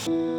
は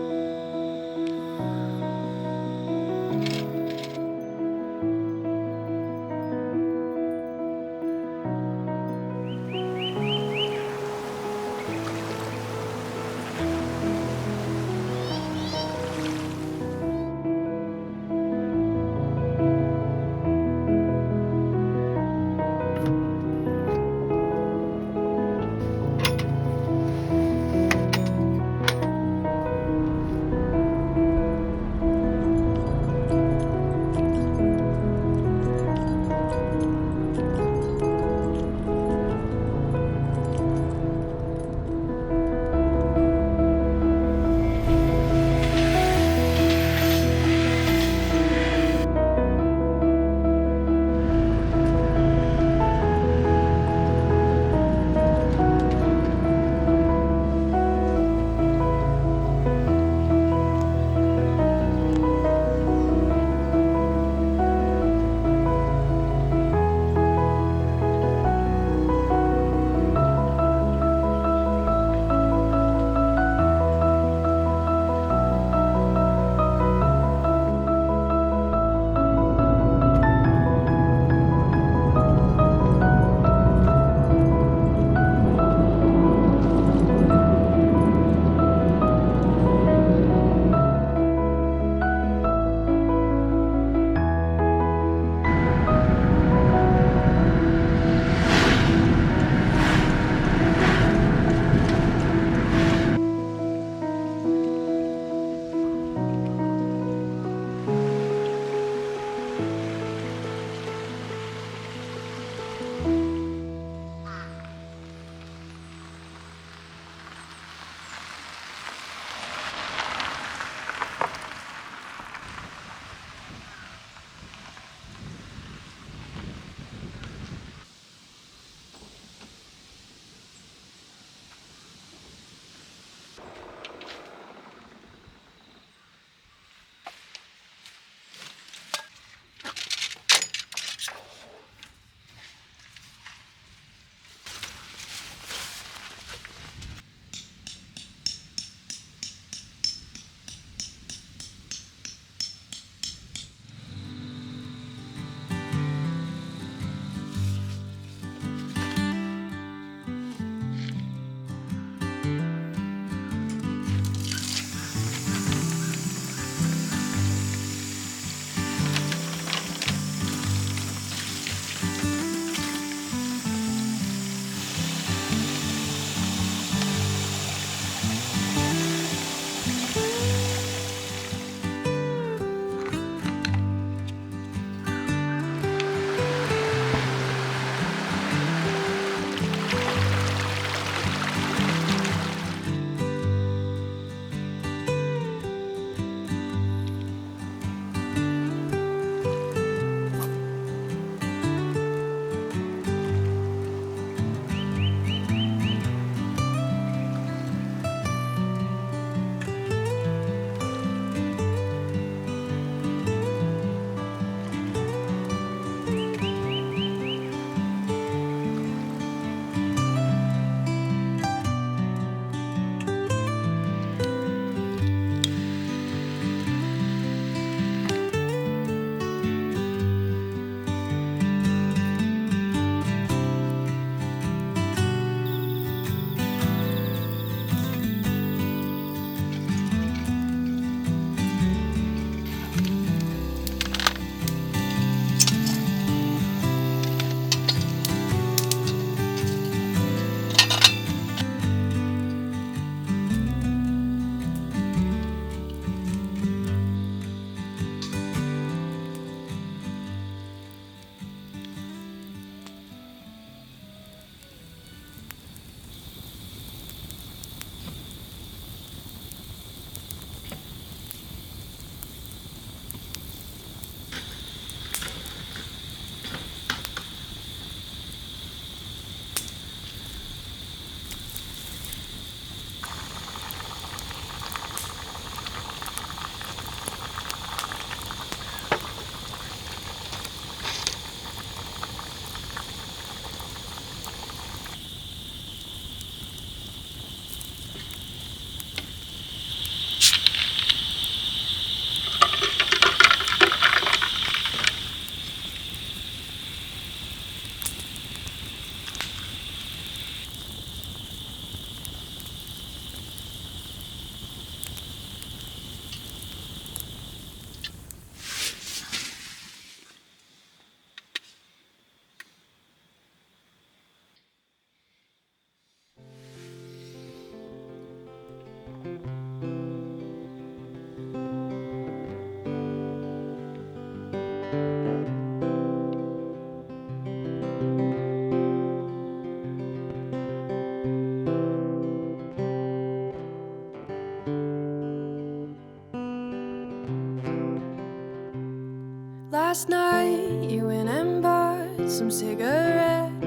Last night you went and bought some cigarettes,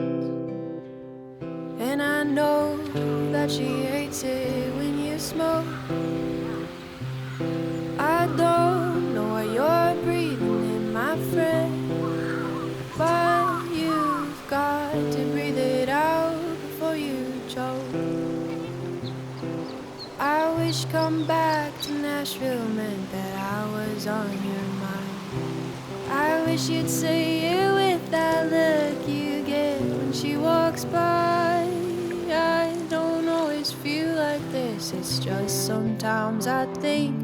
and I know that she hates it when you smoke. I don't know what you're breathing in, my friend, but you've got to breathe it out before you choke. I wish come back to Nashville meant that I was on your mind. I wish you'd say it with that look you get when she walks by. I don't always feel like this, it's just sometimes I think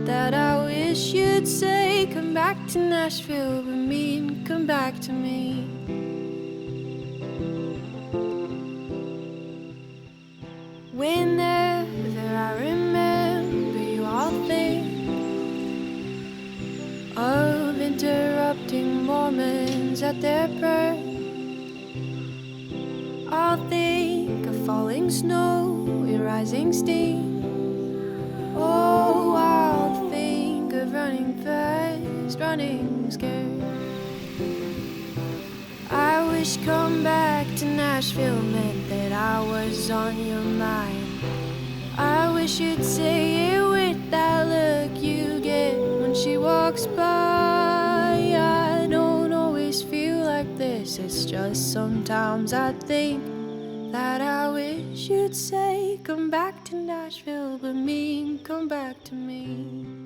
that I wish you'd say come back to Nashville, but mean come back to me. Whenever I remember you, I'll think of interrupting Mormons at their prayer. I'll think of falling snow with rising steam. Oh, I'll think of running fast, running scared. I wish come back to Nashville meant that I was on your mind. I wish you'd say it with that look you get when she walks by. I don't always feel like this, it's just sometimes I think that I wish you'd say come back to Nashville, but mean come back to me.